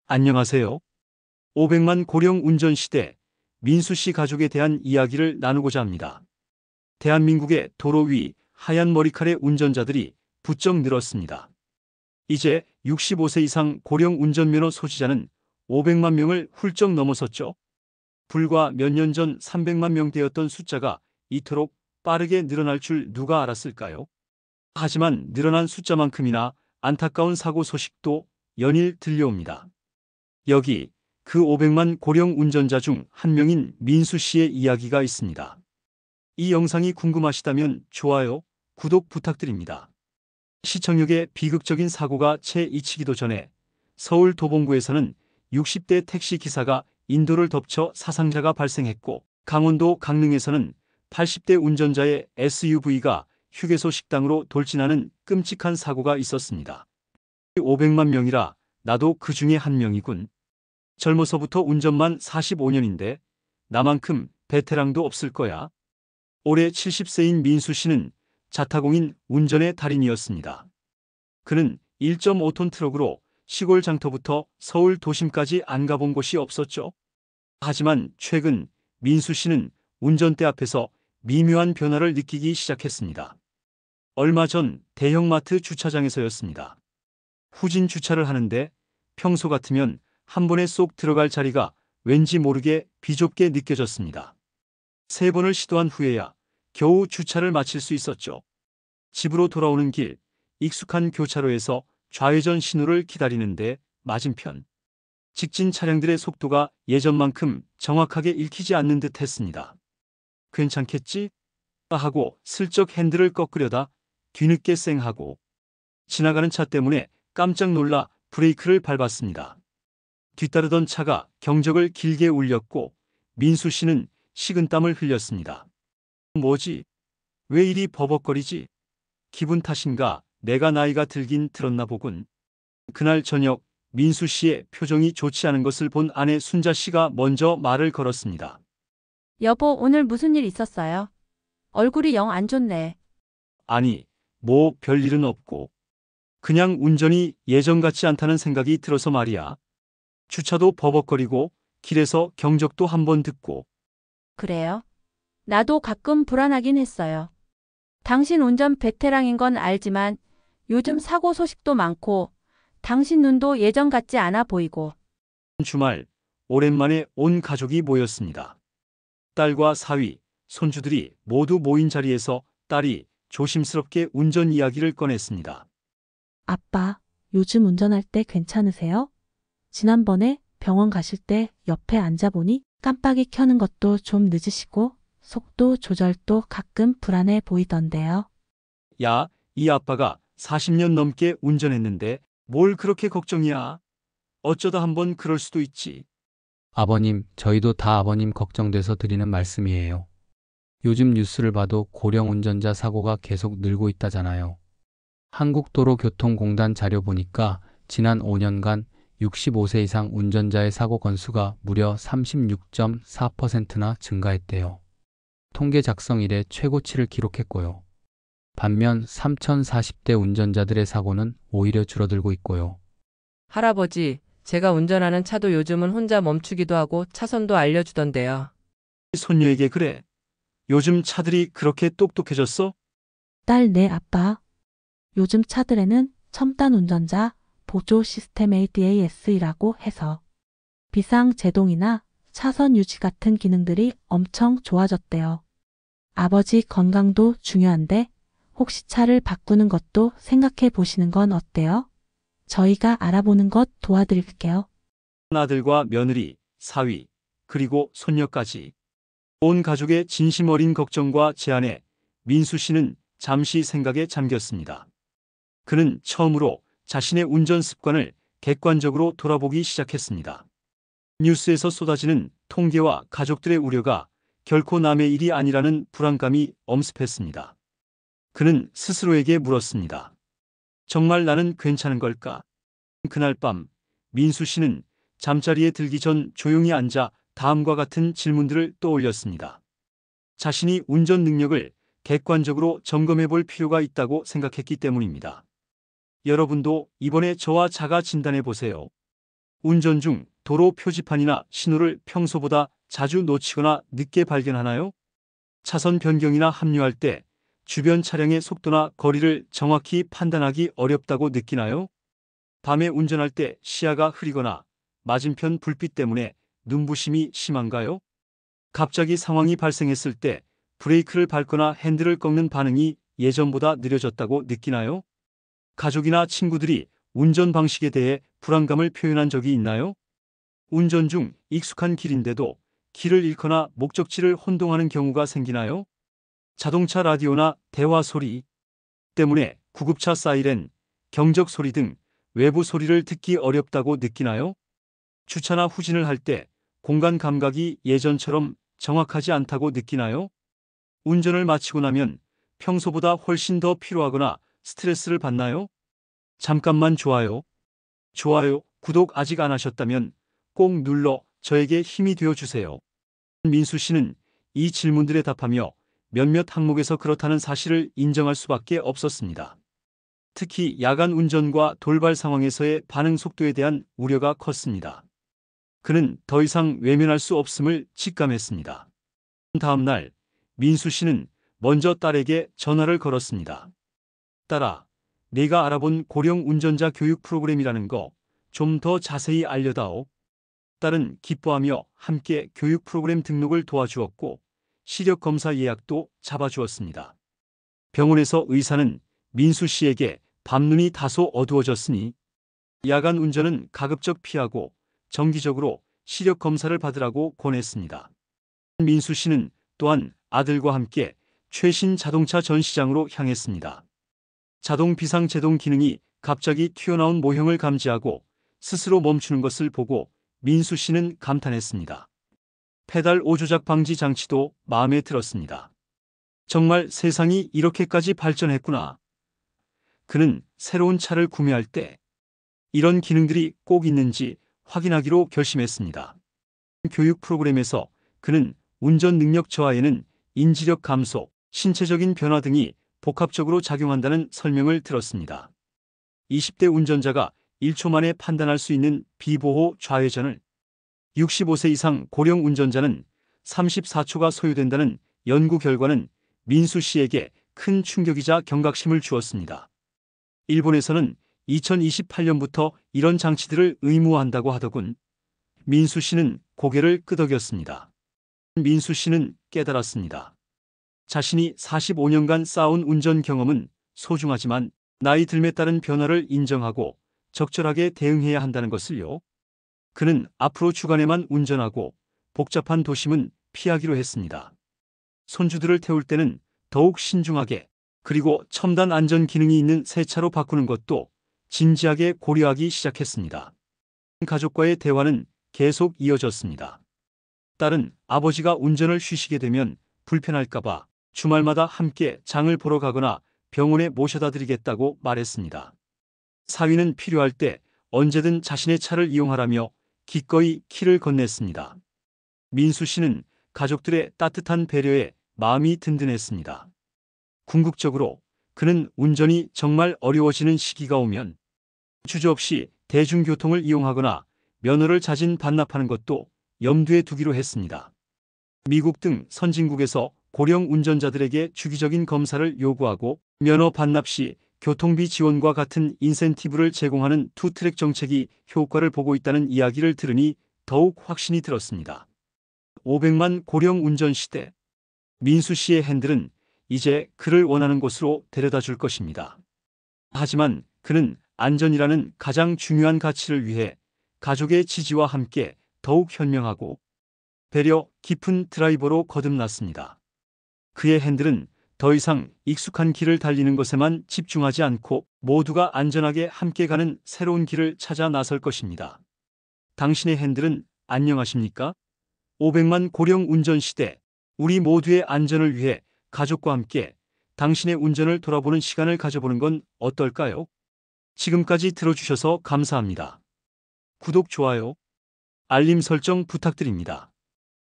안녕하세요. 500만 고령 운전 시대 민수 씨 가족에 대한 이야기를 나누고자 합니다. 대한민국의 도로 위 하얀 머리칼의 운전자들이 부쩍 늘었습니다. 이제 65세 이상 고령 운전면허 소지자는 500만 명을 훌쩍 넘어섰죠. 불과 몇 년 전 300만 명대였던 숫자가 이토록 빠르게 늘어날 줄 누가 알았을까요? 하지만 늘어난 숫자만큼이나 안타까운 사고 소식도 연일 들려옵니다. 여기 그 500만 고령 운전자 중 한 명인 민수 씨의 이야기가 있습니다. 이 영상이 궁금하시다면 좋아요, 구독 부탁드립니다. 시청역의 비극적인 사고가 채 잊히기도 전에 서울 도봉구에서는 60대 택시 기사가 인도를 덮쳐 사상자가 발생했고, 강원도 강릉에서는 80대 운전자의 SUV가 휴게소 식당으로 돌진하는 끔찍한 사고가 있었습니다. 500만 명이라 나도 그 중에 한 명이군. 젊어서부터 운전만 45년인데 나만큼 베테랑도 없을 거야. 올해 70세인 민수 씨는 자타공인 운전의 달인이었습니다. 그는 1.5톤 트럭으로 시골 장터부터 서울 도심까지 안 가본 곳이 없었죠. 하지만 최근 민수 씨는 운전대 앞에서 미묘한 변화를 느끼기 시작했습니다. 얼마 전 대형마트 주차장에서였습니다. 후진 주차를 하는데 평소 같으면 한 번에 쏙 들어갈 자리가 왠지 모르게 비좁게 느껴졌습니다. 3번을 시도한 후에야 겨우 주차를 마칠 수 있었죠. 집으로 돌아오는 길, 익숙한 교차로에서 좌회전 신호를 기다리는데 맞은편. 직진 차량들의 속도가 예전만큼 정확하게 읽히지 않는 듯 했습니다. 괜찮겠지? 하고 슬쩍 핸들을 꺾으려다 뒤늦게 쌩하고 지나가는 차 때문에 깜짝 놀라 브레이크를 밟았습니다. 뒤따르던 차가 경적을 길게 울렸고 민수 씨는 식은땀을 흘렸습니다. 뭐지? 왜 이리 버벅거리지? 기분 탓인가? 내가 나이가 들긴 들었나 보군. 그날 저녁 민수 씨의 표정이 좋지 않은 것을 본 아내 순자 씨가 먼저 말을 걸었습니다. 여보, 오늘 무슨 일 있었어요? 얼굴이 영 안 좋네. 아니, 뭐 별일은 없고 그냥 운전이 예전 같지 않다는 생각이 들어서 말이야. 주차도 버벅거리고 길에서 경적도 한번 듣고. 그래요? 나도 가끔 불안하긴 했어요. 당신 운전 베테랑인 건 알지만 요즘 사고 소식도 많고 당신 눈도 예전 같지 않아 보이고. 주말 오랜만에 온 가족이 모였습니다. 딸과 사위, 손주들이 모두 모인 자리에서 딸이 조심스럽게 운전 이야기를 꺼냈습니다. 아빠, 요즘 운전할 때 괜찮으세요? 지난번에 병원 가실 때 옆에 앉아보니 깜빡이 켜는 것도 좀 늦으시고 속도 조절도 가끔 불안해 보이던데요. 야, 이 아빠가 40년 넘게 운전했는데 뭘 그렇게 걱정이야? 어쩌다 한번 그럴 수도 있지. 아버님, 저희도 다 아버님 걱정돼서 드리는 말씀이에요. 요즘 뉴스를 봐도 고령 운전자 사고가 계속 늘고 있다잖아요. 한국도로교통공단 자료 보니까 지난 5년간 65세 이상 운전자의 사고 건수가 무려 36.4%나 증가했대요. 통계 작성 이래 최고치를 기록했고요. 반면 3040대 운전자들의 사고는 오히려 줄어들고 있고요. 할아버지, 제가 운전하는 차도 요즘은 혼자 멈추기도 하고 차선도 알려주던데요. 손녀에게 그래. 요즘 차들이 그렇게 똑똑해졌어? 딸, 네, 아빠. 요즘 차들에는 첨단 운전자 보조 시스템 ADAS이라고 해서 비상 제동이나 차선 유지 같은 기능들이 엄청 좋아졌대요. 아버지 건강도 중요한데 혹시 차를 바꾸는 것도 생각해 보시는 건 어때요? 저희가 알아보는 것 도와드릴게요. 아들과 며느리, 사위, 그리고 손녀까지. 온 가족의 진심 어린 걱정과 제안에 민수 씨는 잠시 생각에 잠겼습니다. 그는 처음으로 자신의 운전 습관을 객관적으로 돌아보기 시작했습니다. 뉴스에서 쏟아지는 통계와 가족들의 우려가 결코 남의 일이 아니라는 불안감이 엄습했습니다. 그는 스스로에게 물었습니다. 정말 나는 괜찮은 걸까? 그날 밤 민수 씨는 잠자리에 들기 전 조용히 앉아 다음과 같은 질문들을 떠올렸습니다. 자신이 운전 능력을 객관적으로 점검해 볼 필요가 있다고 생각했기 때문입니다. 여러분도 이번에 저와 자가 진단해 보세요. 운전 중 도로 표지판이나 신호를 평소보다 자주 놓치거나 늦게 발견하나요? 차선 변경이나 합류할 때 주변 차량의 속도나 거리를 정확히 판단하기 어렵다고 느끼나요? 밤에 운전할 때 시야가 흐리거나 맞은편 불빛 때문에 눈부심이 심한가요? 갑자기 상황이 발생했을 때 브레이크를 밟거나 핸들을 꺾는 반응이 예전보다 느려졌다고 느끼나요? 가족이나 친구들이 운전 방식에 대해 불안감을 표현한 적이 있나요? 운전 중 익숙한 길인데도 길을 잃거나 목적지를 혼동하는 경우가 생기나요? 자동차 라디오나 대화 소리 때문에 구급차 사이렌, 경적 소리 등 외부 소리를 듣기 어렵다고 느끼나요? 주차나 후진을 할 때 공간 감각이 예전처럼 정확하지 않다고 느끼나요? 운전을 마치고 나면 평소보다 훨씬 더 피로하거나 스트레스를 받나요? 잠깐만 좋아요, 구독 아직 안 하셨다면 꼭 눌러 저에게 힘이 되어 주세요. 민수 씨는 이 질문들에 답하며 몇몇 항목에서 그렇다는 사실을 인정할 수밖에 없었습니다. 특히 야간 운전과 돌발 상황에서의 반응 속도에 대한 우려가 컸습니다. 그는 더 이상 외면할 수 없음을 직감했습니다. 다음 날 민수 씨는 먼저 딸에게 전화를 걸었습니다. 딸아, 내가 알아본 고령 운전자 교육 프로그램이라는 거 좀 더 자세히 알려다오. 딸은 기뻐하며 함께 교육 프로그램 등록을 도와주었고 시력 검사 예약도 잡아주었습니다. 병원에서 의사는 민수 씨에게 밤눈이 다소 어두워졌으니 야간 운전은 가급적 피하고 정기적으로 시력 검사를 받으라고 권했습니다. 민수 씨는 또한 아들과 함께 최신 자동차 전시장으로 향했습니다. 자동 비상제동 기능이 갑자기 튀어나온 모형을 감지하고 스스로 멈추는 것을 보고 민수 씨는 감탄했습니다. 페달 오조작 방지 장치도 마음에 들었습니다. 정말 세상이 이렇게까지 발전했구나. 그는 새로운 차를 구매할 때 이런 기능들이 꼭 있는지 확인하기로 결심했습니다. 교육 프로그램에서 그는 운전 능력 저하에는 인지력 감소, 신체적인 변화 등이 복합적으로 작용한다는 설명을 들었습니다. 20대 운전자가 1초 만에 판단할 수 있는 비보호 좌회전을 65세 이상 고령 운전자는 34초가 소요된다는 연구 결과는 민수 씨에게 큰 충격이자 경각심을 주었습니다. 일본에서는 2028년부터 이런 장치들을 의무화한다고 하더군. 민수 씨는 고개를 끄덕였습니다. 민수 씨는 깨달았습니다. 자신이 45년간 쌓아온 운전 경험은 소중하지만 나이 들에 따른 변화를 인정하고 적절하게 대응해야 한다는 것을요. 그는 앞으로 주간에만 운전하고 복잡한 도심은 피하기로 했습니다. 손주들을 태울 때는 더욱 신중하게, 그리고 첨단 안전 기능이 있는 새 차로 바꾸는 것도 진지하게 고려하기 시작했습니다. 가족과의 대화는 계속 이어졌습니다. 딸은 아버지가 운전을 쉬시게 되면 불편할까봐 주말마다 함께 장을 보러 가거나 병원에 모셔다 드리겠다고 말했습니다. 사위는 필요할 때 언제든 자신의 차를 이용하라며 기꺼이 키를 건넸습니다. 민수 씨는 가족들의 따뜻한 배려에 마음이 든든했습니다. 궁극적으로 그는 운전이 정말 어려워지는 시기가 오면 주저없이 대중교통을 이용하거나 면허를 자진 반납하는 것도 염두에 두기로 했습니다. 미국 등 선진국에서 고령 운전자들에게 주기적인 검사를 요구하고 면허 반납 시 교통비 지원과 같은 인센티브를 제공하는 투트랙 정책이 효과를 보고 있다는 이야기를 들으니 더욱 확신이 들었습니다. 500만 고령 운전 시대. 민수 씨의 핸들은 이제 그를 원하는 곳으로 데려다 줄 것입니다. 하지만 그는 안전이라는 가장 중요한 가치를 위해 가족의 지지와 함께 더욱 현명하고 배려 깊은 드라이버로 거듭났습니다. 그의 핸들은 더 이상 익숙한 길을 달리는 것에만 집중하지 않고 모두가 안전하게 함께 가는 새로운 길을 찾아 나설 것입니다. 당신의 핸들은 안녕하십니까? 500만 고령 운전 시대. 우리 모두의 안전을 위해 가족과 함께 당신의 운전을 돌아보는 시간을 가져보는 건 어떨까요? 지금까지 들어주셔서 감사합니다. 구독, 좋아요, 알림 설정 부탁드립니다.